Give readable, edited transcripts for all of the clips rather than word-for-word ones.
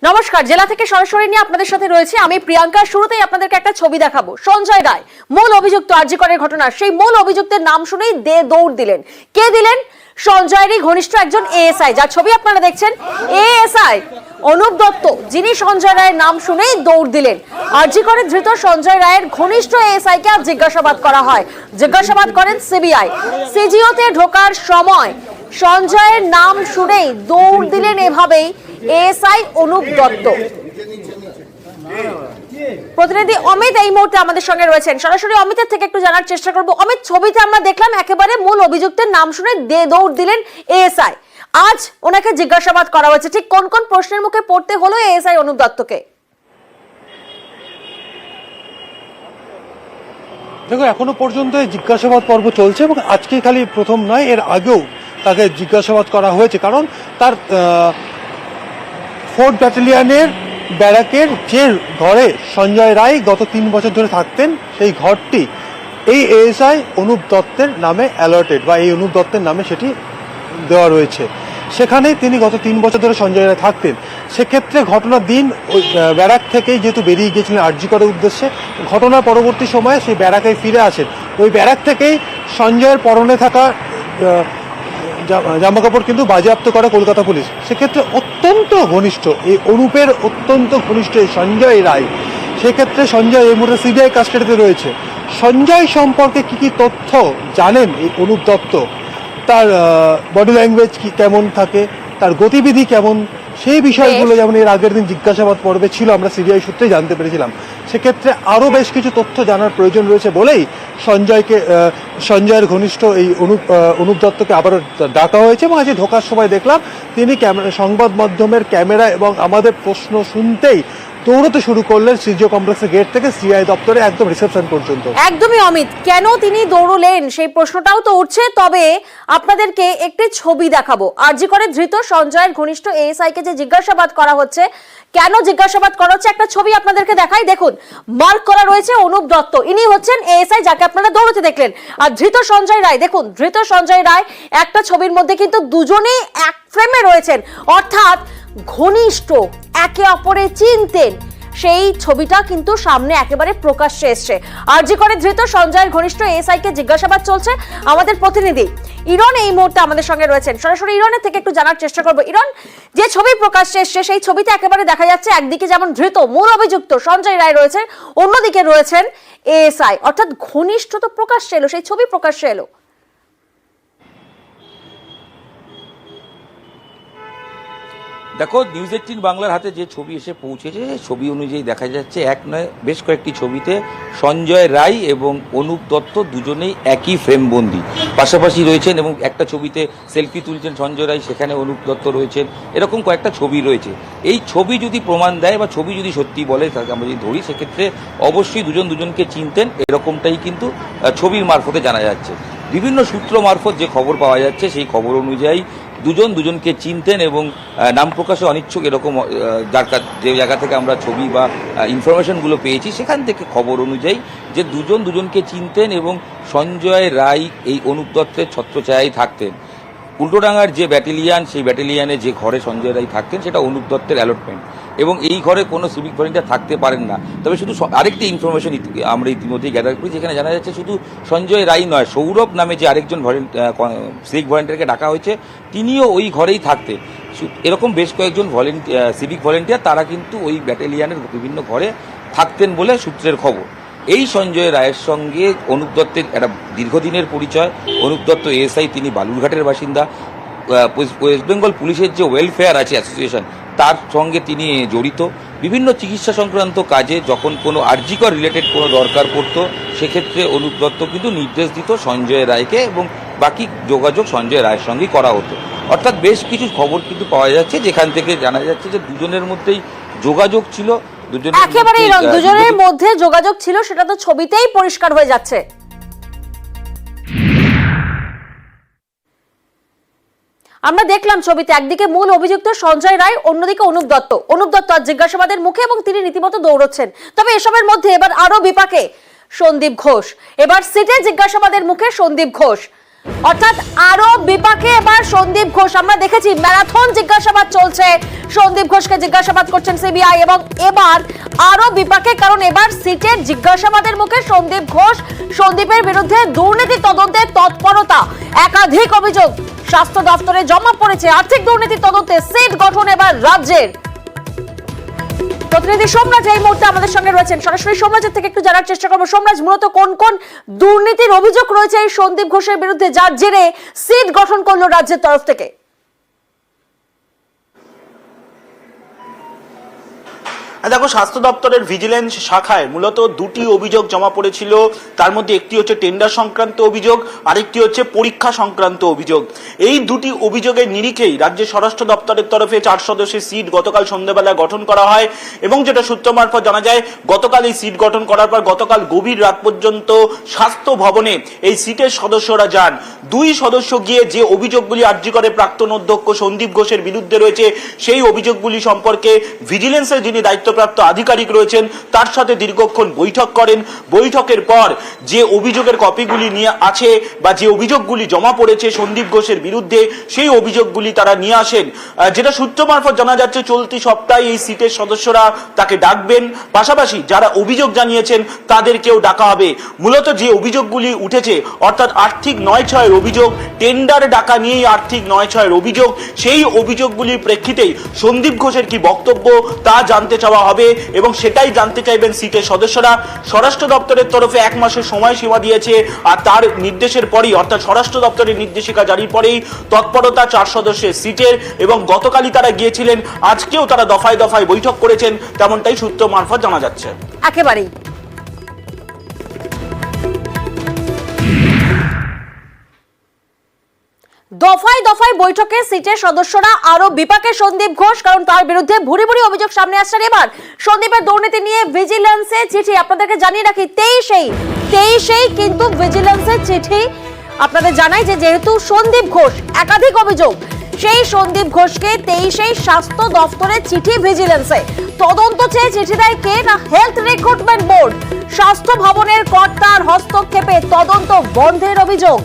নমস্কার, জেলা থেকে সরাসরি নিয়ে আপনাদের সাথে রয়েছে আমি প্রিয়াঙ্কা। শুরুতেই আপনাদেরকে একটা ছবি দেখাবো। সঞ্জয় রায়, মূল অভিযুক্ত আরজি করের ঘটনা, সেই মূল অভিযুক্তের নাম শুনেই দৌড় দিলেন। কে দিলেন? সঞ্জয়েরই ঘনিষ্ঠ একজন এএসআই, যার ছবি আপনারা দেখছেন। এএসআই অনুপ দত্ত, যিনি সঞ্জয় রায়ের নাম শুনেই দৌড় দিলেন। আরজি করে ধৃত সঞ্জয় রায়ের ঘনিষ্ঠ এএসআই কে আজ জিজ্ঞাসাবাদ করা হয়। জিজ্ঞাসাবাদ করেন সিবিআই। সিজিওতে ঢোকার সময় সঞ্জয়ের নাম শুনেই দৌড় দিলেন এভাবেই এএসআই অনুপ দত্ত। প্রতিনিধি অমিত এই মুহূর্তে আমাদের সঙ্গে রয়েছেন। সরাসরি অমিতের থেকে একটু জানার চেষ্টা করব। অমিত, ছবিতে আমরা দেখলাম একেবারে মূল অভিযুক্তের নাম শুনে দৌড় দিলেন এএসআই। আজ ওনাকে জিজ্ঞাসাবাদ করা হয়েছে, ঠিক কোন কোন প্রশ্নের মুখে পড়তে হলো এএসআই অনুপ দত্তকে? দেখো, এখনো পর্যন্ত জিজ্ঞাসাবাদ পর্ব চলছে এবং আজকে খালি প্রথম নয়, এর আগেও তাকে জিজ্ঞাসাবাদ করা হয়েছে। কারণ তার 4th ব্যাটালিয়নের ব্যারাকের যে ঘরে সঞ্জয় রায় গত 3 বছর ধরে থাকতেন, সেই ঘরটি এই এএসআই অনুপ দত্তের নামে অ্যালার্টেড, বা এই অনুপ দত্তের নামে সেটি দেওয়া রয়েছে। সেখানেই তিনি গত 3 বছর ধরে সঞ্জয় রায় থাকতেন। সেক্ষেত্রে ঘটনার দিন ওই ব্যারাক থেকেই যেহেতু বেরিয়ে গিয়েছিলেন আরজি করার উদ্দেশ্যে, ঘটনার পরবর্তী সময়ে সেই ব্যারাকে ফিরে আসেন। ওই ব্যারাক থেকেই সঞ্জয়ের পরনে থাকা জামা কাপড় কিন্তু বাজেয়াপ্ত করে কলকাতা পুলিশ। সেক্ষেত্রে অত্যন্ত ঘনিষ্ঠ এই অনুপের, অত্যন্ত ঘনিষ্ঠ এই সঞ্জয় রায়। সেক্ষেত্রে সঞ্জয় এই মুহূর্তে সিবিআই কাস্টাডিতে রয়েছে। সঞ্জয় সম্পর্কে কি কি তথ্য জানেন এই অনুপ দত্ত, তার বডি ল্যাঙ্গুয়েজ কি কেমন থাকে, তার গতিবিধি কেমন, সেই বিষয়গুলো যেমন এর আগের দিন জিজ্ঞাসাবাদ পর্বে ছিল, আমরা সিবিআই সূত্রে জানতে পেরেছিলাম। সেক্ষেত্রে আরও বেশ কিছু তথ্য জানার প্রয়োজন রয়েছে বলেই সঞ্জয়ের ঘনিষ্ঠ এই অনুপ দত্তকে আবারও ডাকা হয়েছে। এবং আজকে ঢোকার সময় দেখলাম তিনি সংবাদ মাধ্যমের ক্যামেরা এবং আমাদের প্রশ্ন শুনতেই দৌড়তে শুরু করলেন সিজিও কমপ্লেক্সের গেট থেকে সিআই দপ্তরে একদম রিসেপশন পর্যন্ত। একদমই অমিত, কেন তিনি দৌড়লেন সেই প্রশ্নটাও তো উঠছে। তবে আপনাদেরকে একটি ছবি দেখাবো। আরজি করে ধৃত সঞ্জয়ের ঘনিষ্ঠ এএসআই কে যে জিজ্ঞাসাবাদ করা হচ্ছে, কেন জিজ্ঞাসাবাদ করা হচ্ছে, একটা ছবি আপনাদেরকে দেখাই। দেখুন, মার্ক করা রয়েছে অনুপ দত্ত, ইনি হচ্ছেন এএসআই যাকে আপনারা দৌড়তে দেখলেন। আর ধৃত সঞ্জয় রায়, দেখুন ধৃত সঞ্জয় রায় একটা ছবির মধ্যে কিন্তু দুজনেই এক ফ্রেমে রয়েছেন, অর্থাৎ ঘনিষ্ঠ, একে অপরে চিনতেন। সেই ছবিটা কিন্তু সামনে একেবারে প্রকাশ্যে এসছে। আরজি করে ধৃত সঞ্জয়ের ঘনিষ্ঠ এএসআই কে জিজ্ঞাসাবাদ চলছে। আমাদের প্রতিনিধি ইরন এই মুহূর্তে আমাদের সঙ্গে রয়েছেন। সরাসরি ইরনের থেকে একটু জানার চেষ্টা করবো। ইরন, যে ছবি প্রকাশ্যে এসছে সেই ছবিতে একেবারে দেখা যাচ্ছে একদিকে যেমন ধৃত মূল অভিযুক্ত সঞ্জয় রায় রয়েছে, অন্যদিকে রয়েছেন এএসআই, অর্থাৎ ঘনিষ্ঠ তো প্রকাশ্যে এলো, সেই ছবি প্রকাশ্যে এলো। দেখো, নিউজ 18 বাংলার হাতে যে ছবি এসে পৌঁছেছে, ছবি অনুযায়ী দেখা যাচ্ছে এক নয় বেশ কয়েকটি ছবিতে সঞ্জয় রায় এবং অনুপ দত্ত দুজনেই একই ফ্রেমবন্দি পাশাপাশি রয়েছেন। এবং একটা ছবিতে সেলফি তুলছেন সঞ্জয় রায়, সেখানে অনুপ দত্ত রয়েছেন। এরকম কয়েকটা ছবি রয়েছে। এই ছবি যদি প্রমাণ দেয় বা ছবি যদি সত্যি বলে, তাকে আমরা যদি ধরি, সেক্ষেত্রে অবশ্যই দুজন দুজনকে চিনতেন, এরকমটাই কিন্তু ছবির মারফতে জানা যাচ্ছে। বিভিন্ন সূত্র মারফত যে খবর পাওয়া যাচ্ছে, সেই খবর অনুযায়ী দুজন দুজনকে চিনতেন এবং নাম প্রকাশে অনিচ্ছুক, এরকম যে জায়গা থেকে আমরা ছবি বা ইনফরমেশনগুলো পেয়েছি, সেখান থেকে খবর অনুযায়ী যে দুজন দুজনকে চিনতেন এবং সঞ্জয় রায় এই অনুপ দত্তের ছত্রছায়ায় থাকতেন। উল্টোডাঙ্গার যে ব্যাটালিয়ান, সেই ব্যাটালিয়ানে যে ঘরে সঞ্জয় রায় থাকতেন সেটা অনুপ দত্তের অ্যালটমেন্ট, এবং এই ঘরে কোনো সিভিক ভলেন্টিয়ার থাকতে পারেন না। তবে শুধু আরেকটি ইনফরমেশন আমরা ইতিমধ্যেই গ্যাদার করি, যেখানে জানা যাচ্ছে শুধু সঞ্জয় রায় নয়, সৌরভ নামে যে আরেকজন সিভিক ভলেন্টিয়ারকে ডাকা হয়েছে, তিনিও ওই ঘরেই থাকতেন। এরকম বেশ কয়েকজন সিভিক ভলেন্টিয়ার তারা কিন্তু ওই ব্যাটালিয়ানের বিভিন্ন ঘরে থাকতেন বলে সূত্রের খবর। এই সঞ্জয় রায়ের সঙ্গে অনুপ দত্তের একটা দীর্ঘদিনের পরিচয়। অনুপ দত্ত এএসআই, তিনি বালুরঘাটের বাসিন্দা। ওয়েস্ট বেঙ্গল পুলিশের যে ওয়েলফেয়ার আছে অ্যাসোসিয়েশন, তার সঙ্গে তিনি জড়িত। বিভিন্ন চিকিৎসা সংক্রান্ত কাজে যখন কোনো আরজিকর রিলেটেড কোনো দরকার পড়তো, সেক্ষেত্রে অনুপ দত্ত কিন্তু নির্দেশ দিত সঞ্জয় রায়কে, এবং বাকি যোগাযোগ সঞ্জয় রায়ের সঙ্গেই করা হতো। অর্থাৎ বেশ কিছু খবর কিন্তু পাওয়া যাচ্ছে, যেখান থেকে জানা যাচ্ছে যে দুজনের মধ্যেই যোগাযোগ ছিল। একেবারে দুজনের মধ্যে যোগাযোগ ছিল, সেটা তো ছবিতেই পরিষ্কার হয়ে যাচ্ছে। আমরা দেখলাম ছবিতে একদিকে মূল অভিযুক্ত সঞ্জয় রায়, অন্যদিকে অনুপ দত্ত। অনুপ দত্ত আজ জিজ্ঞাসাবাদের মুখে এবং তিনি রীতিমতো দৌড়চ্ছেন। তবে এসবের মধ্যে এবার আরো বিপাকে সন্দীপ ঘোষ। এবার সিটে জিজ্ঞাসাবাদের মুখে সন্দীপ ঘোষ। অর্থাৎ আরো বিপাকে এবার সন্দীপ ঘোষ। আমরা দেখেছি ম্যারাথন জিজ্ঞাসাবাদ চলছে, সন্দীপ ঘোষকে জিজ্ঞাসাবাদ করছেন সিবিআই, এবং এবার আরো বিপাকে, কারণ এবার সিটের জিজ্ঞাসাবাদের মুখে সন্দীপ ঘোষ, সন্দীপের বিরুদ্ধে দুর্নীতি তদন্তের তৎপরতা, একাধিক অভিযোগ স্বাস্থ্য দপ্তরে জমা পড়েছে। আর্থিক দুর্নীতি তদন্তে সিট গঠন এবার রাজ্যের। প্রতিনিধি সোমরাজ এই মুহূর্তে আমাদের সঙ্গে রয়েছেন, সরাসরি সোমরাজের থেকে একটু জানার চেষ্টা করবো। সোমরাজ, মূলত কোন কোন দুর্নীতির অভিযোগ রয়েছে এই সন্দীপ ঘোষের বিরুদ্ধে, যার জেরে সিট গঠন করলো রাজ্যের তরফ থেকে? দেখো, স্বাস্থ্য দপ্তরের ভিজিলেন্স শাখায় মূলত দুটি অভিযোগ জমা পড়েছিল। তার মধ্যে একটি হচ্ছে টেন্ডার সংক্রান্ত অভিযোগ, আরেকটি হচ্ছে পরীক্ষা সংক্রান্ত অভিযোগ। এই দুটি অভিযোগের নিরিখেই রাজ্যের স্বরাষ্ট্র দপ্তরের তরফে 4 সদস্যের সিট গতকাল সন্ধ্যাবেলা গঠন করা হয়, এবং যেটা সূত্র মারফত জানা যায়, গতকাল এই সিট গঠন করার পর গতকাল গভীর রাত পর্যন্ত স্বাস্থ্য ভবনে এই সিটের সদস্যরা যান। 2 সদস্য গিয়ে যে অভিযোগগুলি আরজি করে প্রাক্তন অধ্যক্ষ সন্দীপ ঘোষের বিরুদ্ধে রয়েছে, সেই অভিযোগগুলি সম্পর্কে ভিজিলেন্সের যিনি দায়িত্বপ্রাপ্ত আধিকারিক রয়েছেন তার সাথে দীর্ঘক্ষণ বৈঠক করেন। বৈঠকের পর যে অভিযোগের কপিগুলি নিয়ে আছে বা যে অভিযোগগুলি জমা পড়েছে সন্দীপ ঘোষের বিরুদ্ধে, সেই অভিযোগগুলি তারা নিয়ে আসেন। যেটা সূত্র মারফত জানা যাচ্ছে, চলতি সপ্তাহে এই সিটের সদস্যরা তাকে ডাকবেন, পাশাপাশি যারা অভিযোগ জানিয়েছেন তাদেরকেও ডাকা হবে। মূলত যে অভিযোগগুলি উঠেছে, অর্থাৎ আর্থিক 9-6 অভিযোগ, টেন্ডার ডাকা নিয়েই আর্থিক 9-6 অভিযোগ, সেই অভিযোগগুলির প্রেক্ষিতেই সন্দীপ ঘোষের কি বক্তব্য তা জানতে চাওয়া হবে, এবং সেটাই জানতে চাইবেন সিটের সদস্যরা। স্বরাষ্ট্র দপ্তরের তরফে 1 মাসের সময়সীমা দিয়েছে, আর তার নির্দেশের পরেই, অর্থাৎ স্বরাষ্ট্র দপ্তরের নির্দেশিকা জারির পরেই তৎপরতা 4 সদস্যের সিটের, এবং গতকালই তারা গিয়েছিলেন, আজকেও তারা দফায় দফায় বৈঠক করেছেন, তেমনটাই সূত্র মারফত জানা যাচ্ছে। একেবারেই দফায় দফায় বৈঠকে সিটের সদস্যরা আরো বিপাকে সন্দীপ ঘোষ, কারণ তার বিরুদ্ধে ভুরি ভুরি অভিযোগ সামনে আসছে। এবার সন্দীপের দুর্নীতি নিয়ে ভিজিলেন্সে চিঠি, আপনাদেরকে জানিয়ে রাখি 23 কিন্তু ভিজিলেন্সের চিঠি আপনাদের জানাই যে যেহেতু সন্দীপ ঘোষ একাধিক অভিযোগ, সেই সন্দীপ ঘোষকে 23 স্বাস্থ্য দপ্তরের চিঠি ভিজিলেন্সে। তদন্ত চেয়ে চিঠি দেয় কে না হেলথ রিক্রুটমেন্ট বোর্ড। স্বাস্থ্য ভবনের কর্তার হস্তক্ষেপে তদন্ত বন্ধের অভিযোগ।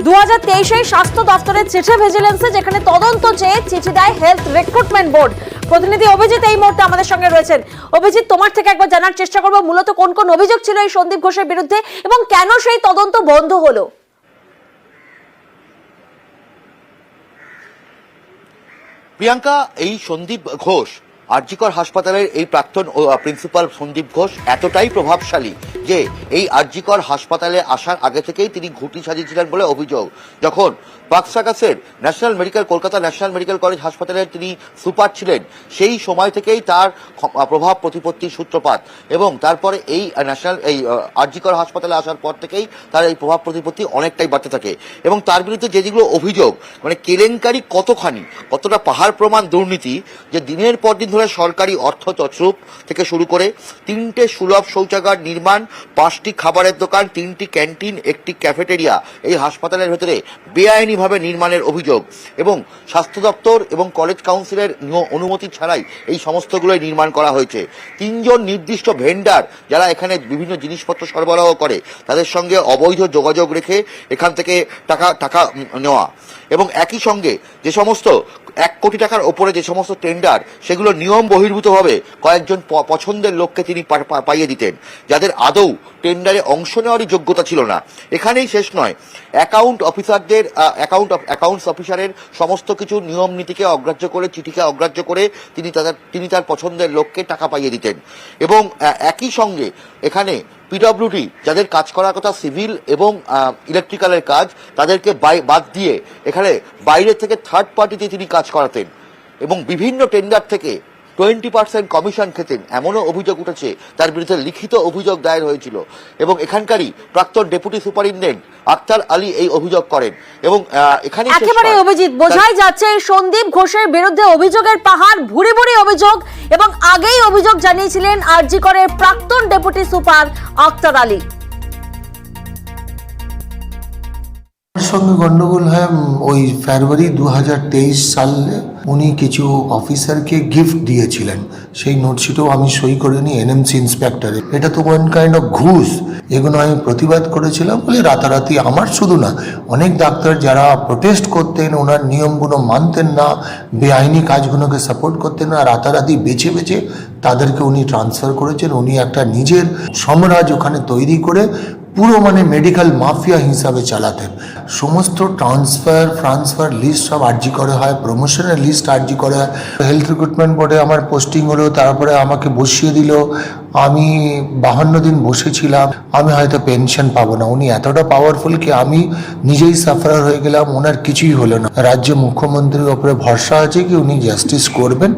2023 স্বাস্থ্য দপ্তরের চিঠি ভিজিলেন্সে, যেখানে তদন্ত চেয়ে চিঠি দেয় হেলথ রিক্রুটমেন্ট বোর্ড। প্রতিনিধি অভিজিৎ এই মুহূর্তে আমাদের সঙ্গে রয়েছেন। অভিজিৎ, তোমার থেকে একবার জানার চেষ্টা করবো, মূলত কোন কোন অভিযোগ ছিল এই সন্দীপ ঘোষের বিরুদ্ধে এবং কেন সেই তদন্ত বন্ধ হলো? প্রিয়াঙ্কা, এই সন্দীপ ঘোষ, আরজিকর হাসপাতালের এই প্রাক্তন প্রিন্সিপাল সন্দীপ ঘোষ এতটাই প্রভাবশালী যে এই আরজিকর হাসপাতালে আসার আগে থেকেই তিনি ঘুঁটি সাজিয়েছিলেন বলে অভিযোগ। যখন পাকসাকাসের কলকাতা ন্যাশনাল মেডিকেল কলেজ হাসপাতালের তিনি সুপার ছিলেন, সেই সময় থেকেই তার প্রভাব প্রতিপত্তির সূত্রপাত, এবং তারপরে এই আরজিকর হাসপাতালে আসার পর থেকেই তার এই প্রভাব প্রতিপত্তি অনেকটাই বাড়তে থাকে। এবং তার বিরুদ্ধে যেগুলো অভিযোগ, মানে কেলেঙ্কারি কতটা পাহাড় প্রমাণ দুর্নীতি, যে দিনের পর দিন ধরে সরকারি অর্থ তছরূপ থেকে শুরু করে 3টে সুলভ শৌচাগার নির্মাণ, 5টি খাবারের দোকান, 3টি ক্যান্টিন, 1টি ক্যাফেটেরিয়া এই হাসপাতালের ভেতরে বেআইনিভাবে নির্মাণের অভিযোগ, এবং স্বাস্থ্য দপ্তর এবং কলেজ কাউন্সিলের অনুমতি ছাড়াই এই সমস্তগুলোই নির্মাণ করা হয়েছে। 3 জন নির্দিষ্ট ভেন্ডার যারা এখানে বিভিন্ন জিনিসপত্র সরবরাহ করে, তাদের সঙ্গে অবৈধ যোগাযোগ রেখে এখান থেকে টাকা নেওয়া, এবং একই সঙ্গে যে সমস্ত 1 কোটি টাকার ওপরে যে সমস্ত টেন্ডার, সেগুলো নিয়ম বহির্ভূতভাবে কয়েকজন পছন্দের লোককে তিনি পাইয়ে দিতেন, যাদের আদৌ টেন্ডারে অংশ নেওয়ারই যোগ্যতা ছিল না। এখানেই শেষ নয়, অ্যাকাউন্টস অফিসারের সমস্ত কিছু নিয়ম নীতিকে অগ্রাহ্য করে, চিঠিকে অগ্রাহ্য করে তিনি তার পছন্দের লোককে টাকা পাইয়ে দিতেন। এবং একই সঙ্গে এখানে পিডব্লিউডি যাদের কাজ করার কথা সিভিল এবং ইলেকট্রিক্যালের কাজ, তাদেরকে বাদ দিয়ে এখানে বাইরে থেকে থার্ড পার্টিতে তিনি কাজ করাতেন, এবং বিভিন্ন টেন্ডার থেকে 20% কমিশন খেতেন, এমনও অভিযোগ উঠেছে। তার বিরুদ্ধে লিখিত অভিযোগ দায়ের হয়েছিল, এবং এখানকারই প্রাক্তন ডেপুটি সুপারিনটেন্ডেন্ট আক্তার আলী এই অভিযোগ করেন। এবং এখানে একেবারে অভিজিৎ, বোঝাই যাচ্ছে এই সন্দীপ ঘোষের বিরুদ্ধে অভিযোগের পাহাড়, ভুরি ভুরি অভিযোগ, এবং আগেই অভিযোগ জানিয়েছিলেন আরজিকরের প্রাক্তন ডেপুটি সুপার আক্তার আলী। সঙ্গে গন্ডগোল হয় ওই ফেব্রুয়ারি 2023 সালে উনি কিছু অফিসারকে গিফট দিয়েছিলেন, সেই নোটশিটও আমি সই করে নিই এনএমসি ইন্সপেক্টরে। এটা তো ওয়ান কাইন্ড অফ ঘুষ। এগুলো আমি প্রতিবাদ করেছিলাম বলে রাতারাতি, আমার শুধু না, অনেক ডাক্তার যারা প্রোটেস্ট করতেন, ওনার নিয়মগুলো মানতেন না, বেআইনি কাজগুলোকে সাপোর্ট করতেন না, রাতারাতি বেছে বেছে তাদেরকে উনি ট্রান্সফার করেছেন। উনি একটা নিজের সাম্রাজ্য ওখানে তৈরি করে পুরো মানে মেডিকেল মাফিয়া হিসাবে চালাতেন। সমস্ত ট্রান্সফার লিস্ট সব আরজি করে হয়, প্রমোশনের লিস্ট আরজি করে হয়। হেলথ রিক্রুটমেন্ট বোর্ডে আমার পোস্টিং হলো, তারপরে আমাকে বসিয়ে দিল। আমি 52 দিন বসেছিলাম, আমি হয়তো পেনশন পাবো না। উনি এতটা পাওয়ারফুল কি আমি নিজেই সাফারার হয়ে গেলাম, ওনার কিছুই হলো না। রাজ্য মুখ্যমন্ত্রীর ওপরে ভরসা আছে কি উনি জাস্টিস করবেন।